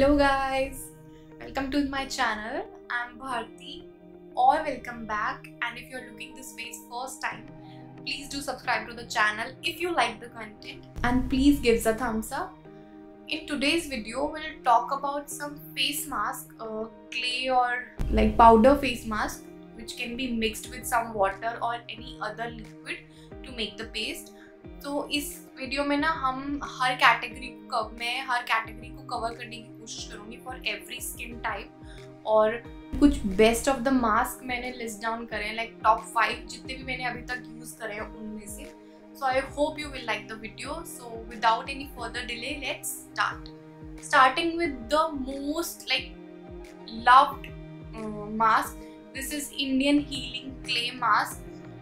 Hello guys, welcome to my channel. I'm Bharti or welcome back, and if you're looking this face first time, please do subscribe to the channel if you like the content and please give a thumbs up. In today's video, we'll talk about some face mask, clay or like powder face mask which can be mixed with some water or any other liquid to make the paste. तो इस video में ना हम हर category को cover करने की कोशिश करूँगी फॉर एवरी स्किन टाइप, और कुछ बेस्ट ऑफ द मास्क मैंने लिस्ट डाउन करे हैं, लाइक टॉप 5 जितने भी मैंने अभी तक यूज़ करे हैं उनमें से. So I hope you will like the video. So without any further delay let's starting with the most like loved mask. This is Indian Healing Clay Mask.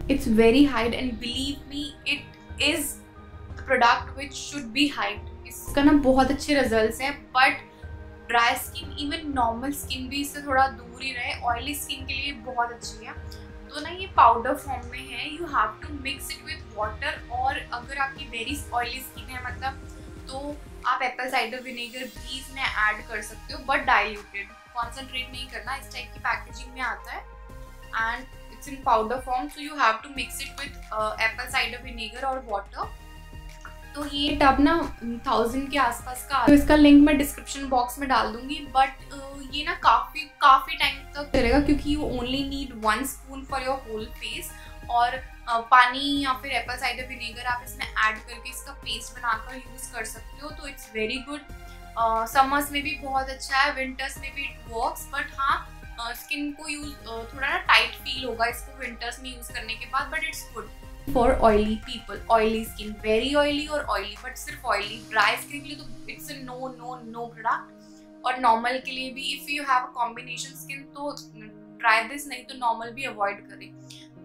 It's very hyped and believe me, it is the product which should be hyped. इसका ना बहुत अच्छे results हैं, but dry skin even normal skin भी इससे थोड़ा दूर ही रहे. ऑयली स्किन के लिए बहुत अच्छी है. तो ना ये पाउडर फॉर्म में है. You have to mix it with water, और अगर आपकी वेरी ऑयली स्किन है मतलब तो आप एप्पल साइडर विनेगर भी इसमें ऐड कर सकते हो, बट डाइल्यूटेड. कॉन्सेंट्रेट नहीं करना. इस टाइप की पैकेजिंग में आता है and it's in powder form. So you have to mix it with apple cider vinegar और वाटर. तो ये टब ना 1000 के आसपास का, तो इसका लिंक मैं डिस्क्रिप्शन बॉक्स में डाल दूंगी. बट ये ना काफ़ी टाइम तक चलेगा क्योंकि you only need 1 spoon for your whole face, और पानी या फिर एप्पल साइडर विनेगर आप इसमें ऐड करके इसका पेस्ट बनाकर यूज़ कर सकते हो. तो इट्स वेरी गुड. समर्स में भी बहुत अच्छा है, विंटर्स में भी इट वर्क्स. बट हाँ, स्किन को यूज थोड़ा ना टाइट फील होगा इसको विंटर्स में यूज़ करने के बाद, but it's good for oily people. Oily skin, very oily और ऑयली, बट सिर्फ ऑयली. ड्राई स्किन के लिए तो इट्स अ नो प्रोडक्ट. और नॉर्मल के लिए भी if you have a combination skin तो ट्राई दिस, नहीं तो नॉर्मल भी अवॉइड करें.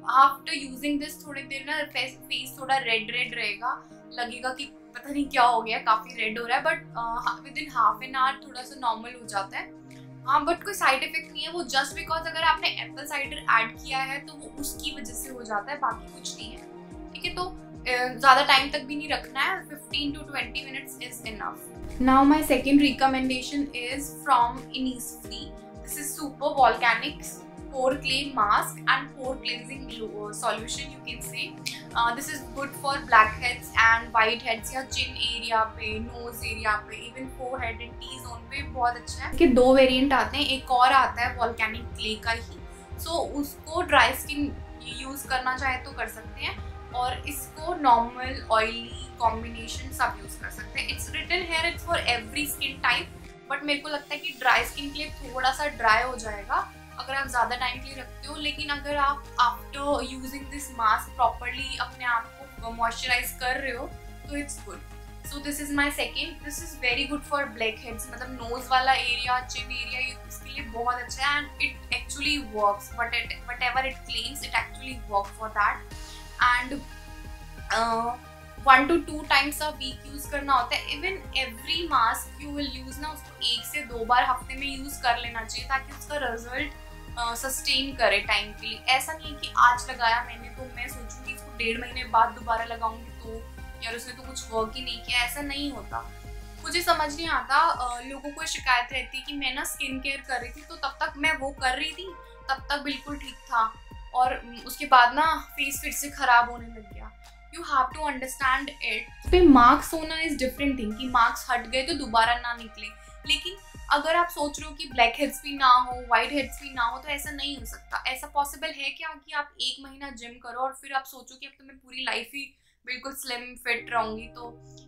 आफ्टर यूजिंग दिस थोड़ी देर ना फेस थोड़ा रेड रहेगा, लगेगा कि पता नहीं क्या हो गया, काफ़ी रेड हो रहा है, but with in half an hour थोड़ा सा नॉर्मल हो जाता है. हाँ, बट कोई साइड इफेक्ट नहीं है. वो जस्ट बिकॉज अगर आपने एप्पल साइडर ऐड किया है तो वो उसकी वजह से हो जाता है, बाकी कुछ नहीं है. ठीक है, तो ज़्यादा टाइम तक भी नहीं रखना है. 15 to 20 minutes is enough. Now my second recommendation is from Innisfree. This is Super Volcanics Pore Clay Mask and Pore Cleansing Solution, you can say. This is good for blackheads and whiteheads या chin area पे, nose area पे, even forehead and T-zone पे बहुत अच्छा है. इसके 2 variant आते हैं. एक और आता है वॉल्केनिक क्ले का ही. सो उसको ड्राई स्किन यूज़ करना चाहे तो कर सकते हैं, और इसको नॉर्मल ऑयली कॉम्बिनेशन सब यूज़ कर सकते हैं. It's written here it's for every skin type, but मेरे को लगता है कि ड्राई स्किन के लिए थोड़ा सा ड्राई हो जाएगा अगर आप ज़्यादा टाइम के लिए रखते हो. लेकिन अगर आप after using this mask properly अपने आप को मॉइस्चराइज कर रहे हो तो it's good. So this is my second. This is very good for black heads, मतलब नोज वाला एरिया, चिन एरिया, इसके लिए बहुत अच्छा है. And it actually works. What ever it claims, it actually work for that. And 1 to 2 times a week use करना होता है. Even every mask you will use ना, उसको 1 से 2 बार हफ्ते में यूज़ कर लेना चाहिए ताकि उसका रिजल्ट सस्टेन करे टाइम के लिए. ऐसा नहीं है कि आज लगाया मैंने तो मैं सोचूंगी इसको 1.5 महीने बाद दोबारा लगाऊंगी तो यार उसने तो कुछ वर्क ही नहीं किया. ऐसा नहीं होता. मुझे समझ नहीं आता, लोगों को शिकायत रहती है कि मैं ना स्किन केयर कर रही थी तो तब तक मैं वो कर रही थी, तब तक बिल्कुल ठीक था, और उसके बाद ना फेस फिर से खराब होने लग गया. You have to understand it. पे मार्क्स होना इज डिफरेंट थिंग, कि मार्क्स हट गए तो दोबारा ना निकले. लेकिन अगर आप सोच रहे हो कि ब्लैक हेड्स भी ना हो, वाइट हेड्स भी ना हो, तो ऐसा नहीं हो सकता. ऐसा पॉसिबल है क्या कि आप 1 महीना जिम करो और फिर आप सोचो कि अब तो मैं पूरी लाइफ ही बिल्कुल स्लिम फिट रहूंगी? तो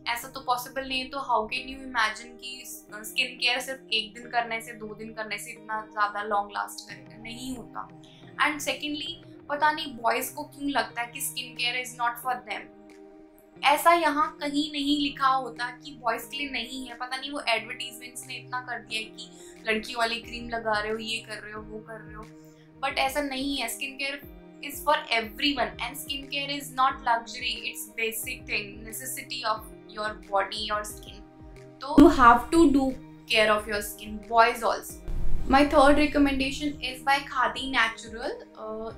ऐसा तो पॉसिबल नहीं है. तो हाउ कैन यू इमेजिन कि स्किन केयर सिर्फ 1 दिन करने से, 2 दिन करने से इतना ज़्यादा लॉन्ग लास्ट करेगा? नहीं होता. एंड सेकेंडली, पता नहीं बॉयज़ को क्यों लगता है कि skin care is not for them. ऐसा यहाँ कहीं नहीं लिखा होता कि बॉयज़ के लिए नहीं है. पता नहीं वो एडवर्टीजमेंट्स ने इतना कर दिया है कि लड़कियों वाली क्रीम लगा रहे हो, ये कर रहे हो, वो कर रहे हो, बट ऐसा नहीं है. Skin care is for everyone, and skin care is not luxury, it's basic thing, necessity of your body, your skin. तो you have to do care of your skin, boys also. My third recommendation is by Khadi Natural.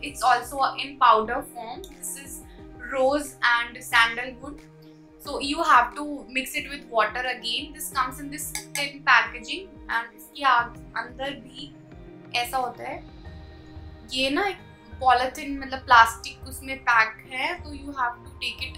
It's also in powder form. This is rose and sandalwood. So you have to mix it with water again. This comes in this thin packaging and इसके अंदर भी ऐसा होता है, ये ना एक polythene मतलब प्लास्टिक उसमें पैक है, तो you have to take it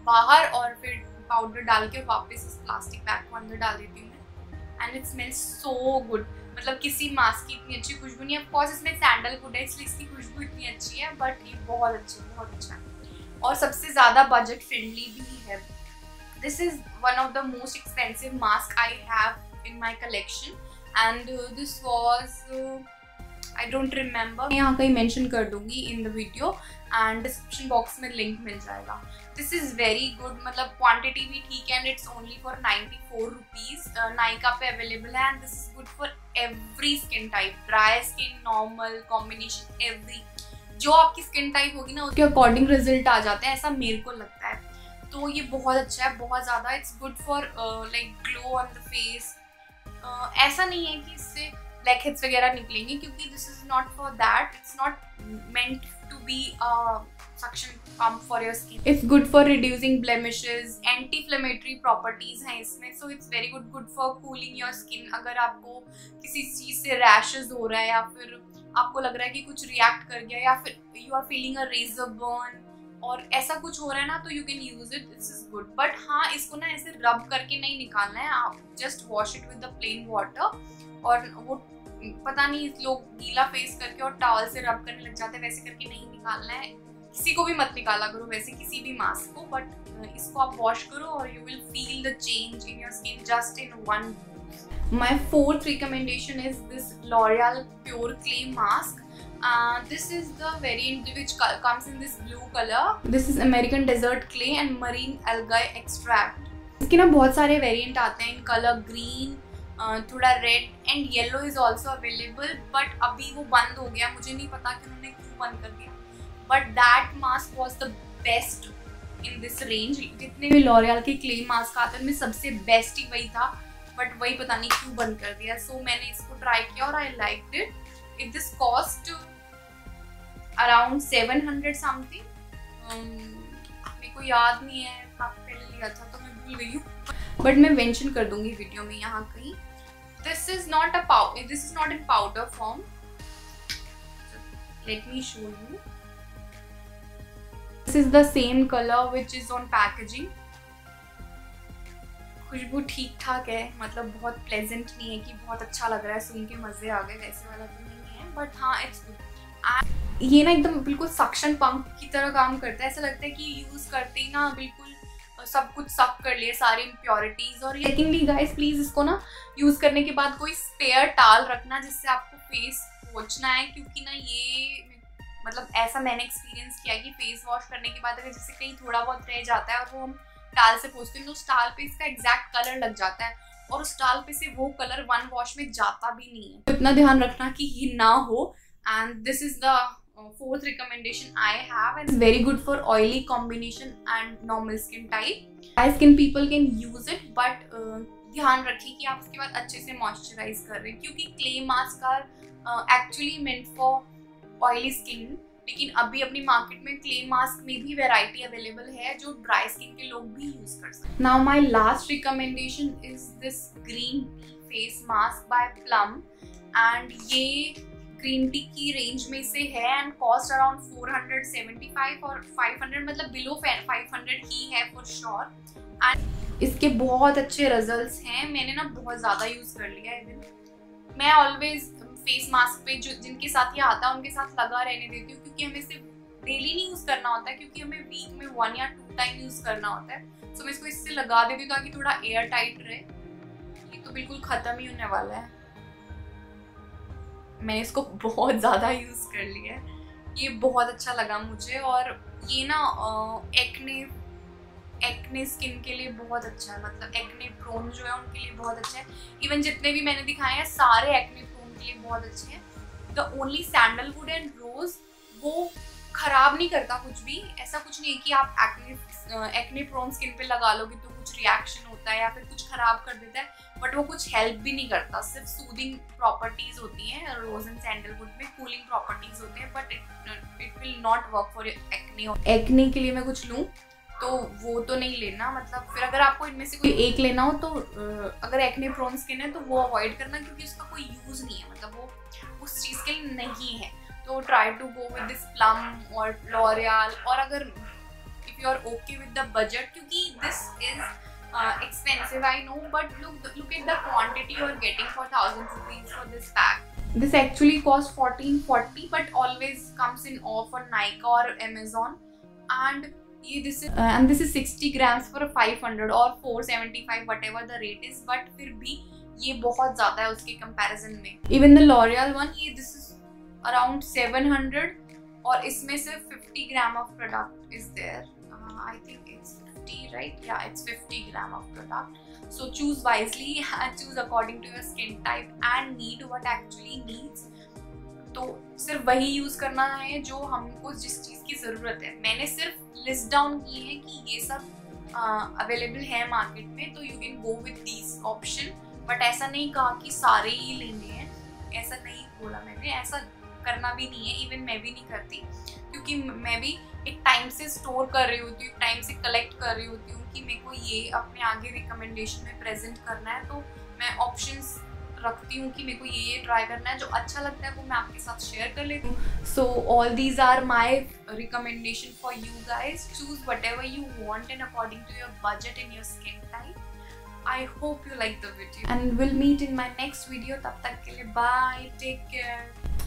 बाहर और फिर पाउडर डाल के वापस इस प्लास्टिक बैग को अंदर डाल देती हूँ मैं। And it smells so good, मतलब किसी मास्क की इतनी अच्छी खुशबू नहीं है। ऑफ कोर्स इसमें सैंडलवुड है इसलिए इसकी खुशबू इतनी अच्छी है, बट ये बहुत अच्छा है और सबसे ज़्यादा बजट फ्रेंडली भी है। This is one of the most expensive mask I have in my collection and this was I don't remember, मैं यहाँ कहीं मेंशन कर दूंगी in the video and description box में लिंक मिल जाएगा। दिस इज़ वेरी गुड, मतलब quantity भी ठीक है and it's only for 94 rupees. Nykaa पे अवेलेबल है and this is good for every skin type, dry skin, normal, combination, every जो आपकी स्किन टाइप होगी ना उसके अकॉर्डिंग रिजल्ट आ जाते हैं, ऐसा मेरे को लगता है। तो ये बहुत अच्छा है, बहुत ज़्यादा। It's good for like glow on the face. ऐसा नहीं है कि इससे ब्लैक हेड्स वगैरह निकलेंगे क्योंकि this is not for that, it's not meant to be suction pump for your skin. It's good for reducing blemishes, anti inflammatory properties हैं इसमें, so it's very good for cooling your skin. अगर आपको किसी चीज़ से rashes हो रहा है या फिर आपको लग रहा है कि कुछ रिएक्ट कर गया या फिर you are feeling a razor burn और ऐसा कुछ हो रहा है ना, तो you can use it, this is good. But हाँ, इसको ना ऐसे रब करके नहीं निकालना है, आप just wash it with the plain water. और वो पता नहीं लोग गीला फेस करके और टॉवल से रब करने लग जाते हैं, वैसे करके नहीं निकालना है। किसी को भी मत निकाला करो वैसे किसी भी मास्क को, बट इसको आप वॉश करो और you will feel the change in your skin just in one. My fourth recommendation is this L'Oreal Pure Clay Mask. This is the variant which comes in this blue color. This is American Desert Clay and Marine Algae Extract. इसके ना बहुत सारे variant आते हैं in colour, green, थोड़ा red and yellow is also available, but अभी वो बंद हो गया, मुझे नहीं पता कि उन्होंने क्यों बंद कर दिया। But that mask was the best in this range. जितने भी L'Oreal के क्ले मास्क आते हैं उनमें सबसे बेस्ट ही वही था, बट वही पता नहीं क्यों बंद कर दिया। सो मैंने इसको ट्राई किया और I liked it. It this cost around 700 something, मेरे को याद नहीं है, काफी पहले लिया था तो मैं भूल गई हूँ, बट मैं मेंशन कर दूंगी वीडियो में यहाँ कहीं। This is not in powder form. Let me show you. This is the same color which is on packaging. खुशबू ठीक ठाक है, मतलब बहुत प्लेजेंट नहीं है कि बहुत अच्छा लग रहा है, सुन के मजे आ गए, वैसे वाला तो नहीं है, बट हाँ इट्स गुड। ये ना एकदम बिल्कुल सक्शन पंप की तरह काम करता है, ऐसा लगता है कि यूज करते ही ना बिल्कुल सब कुछ सक कर लिए सारी इम्प्योरिटीज। और सेकेंडली गाइस, प्लीज इसको ना यूज करने के बाद कोई स्पेयर टाल रखना जिससे आपको फेस पोंछना है, क्योंकि ना ये मतलब ऐसा मैंने एक्सपीरियंस किया कि फेस वॉश करने के बाद अगर जैसे कहीं थोड़ा बहुत रह जाता है और वो हम टाल से पोंछते हैं तो उस टाल पे इसका एग्जैक्ट कलर लग जाता है और उस टाल पे से वो कलर वन वॉश में जाता भी नहीं है, तो इतना ध्यान रखना कि ये ना हो। And this is the fourth recommendation I have, and it's very good for oily combination and normal skin type. Dry skin people can use it, but ध्यान रखिए कि आप उसके बाद अच्छे से मॉइस्चराइज कर रहे हैं, क्योंकि clay mask are actually meant for oily skin. लेकिन अभी अपनी मार्केट में क्ले मास्क में भी वैरायटी अवेलेबल है जो ड्राई स्किन के लोग भी यूज कर सकते हैं। Now my last recommendation is this green face mask by Plum, and ये ग्रीन टी की रेंज में से है एंड कॉस्ट अराउंड 475 और 500, मतलब बिलो 500 ही है फॉर श्योर। एंड इसके बहुत अच्छे रिजल्ट्स हैं, मैंने ना बहुत ज़्यादा यूज़ कर लिया है। इवन मैं ऑलवेज फेस मास्क पे जो जिनके साथ ये आता है उनके साथ लगा रहने देती हूँ, क्योंकि हमें इसे डेली नहीं यूज़ करना होता है, क्योंकि हमें वीक में 1 या 2 टाइम यूज़ करना होता है। सो मैं इसको इससे लगा देती हूँ ताकि थोड़ा एयर टाइट रहे। ये तो बिल्कुल ख़त्म ही होने वाला है, मैंने इसको बहुत ज़्यादा यूज़ कर लिया है, ये बहुत अच्छा लगा मुझे। और ये ना एक्ने स्किन के लिए बहुत अच्छा है, मतलब एक्ने प्रोन जो है उनके लिए बहुत अच्छा है। इवन जितने भी मैंने दिखाए हैं सारे एक्ने प्रोन के लिए बहुत अच्छे हैं। द ओनली सैंडलवुड एंड रोज वो खराब नहीं करता कुछ भी, ऐसा कुछ नहीं है कि आप एक्ने प्रोन स्किन पे लगा लोगे तो कुछ रिएक्शन होता है या फिर कुछ खराब कर देता है, बट वो कुछ हेल्प भी नहीं करता। सिर्फ सूदिंग प्रॉपर्टीज होती हैं रोज एंड सैंडलवुड में, कूलिंग प्रॉपर्टीज होते हैं, but it will not work for acne. Acne के लिए मैं कुछ लूँ, तो वो तो नहीं लेना। मतलब फिर अगर आपको इनमें से कोई एक लेना हो तो अगर एक्ने प्रोन स्किन है तो वो अवॉइड करना, क्योंकि उसका कोई यूज़ नहीं है, मतलब वो उस चीज़ के लिए नहीं है। तो try to go with this plum और लॉरियल, और अगर if you are okay with the budget, क्योंकि this is expensive I know, but look at the quantity you are getting for 1000 rupees for this pack. This actually costs 1440 but always comes in offer Nykaa or Amazon, and this is 60 grams for 500 or 475 whatever the rate is, but फिर भी ये बहुत ज़्यादा है उसके comparison में। Even the L'Oreal one, ये this is around 700 और इसमें सिर्फ 50 gram of product is there. I think it's 50, right? Yeah, it's 50 gram of product. So choose wisely and choose according to your skin type and need what actually needs. तो सिर्फ वही use करना है जो हमको जिस चीज की जरूरत है। मैंने सिर्फ लिस्ट डाउन किए हैं कि ये सब अवेलेबल है मार्केट में, तो you can go with these option, but ऐसा नहीं कहा कि सारे ही लेने हैं, ऐसा नहीं बोला मैंने, ऐसा करना भी नहीं है, इवन मैं भी नहीं करती, क्योंकि मैं भी एक टाइम से स्टोर कर रही होती हूँ, टाइम से कलेक्ट कर रही होती हूँ कि मेरे को ये अपने आगे रिकमेंडेशन में प्रेजेंट करना है, तो मैं ऑप्शंस रखती हूँ कि मेरे को ये ट्राई करना है, जो अच्छा लगता है वो मैं आपके साथ शेयर कर लेती हूँ। So all these are my recommendation for you guys, choose whatever you want and according to your budget and your skin type. I hope you like the video and we'll meet in my next video. तब तक के लिए bye, take care.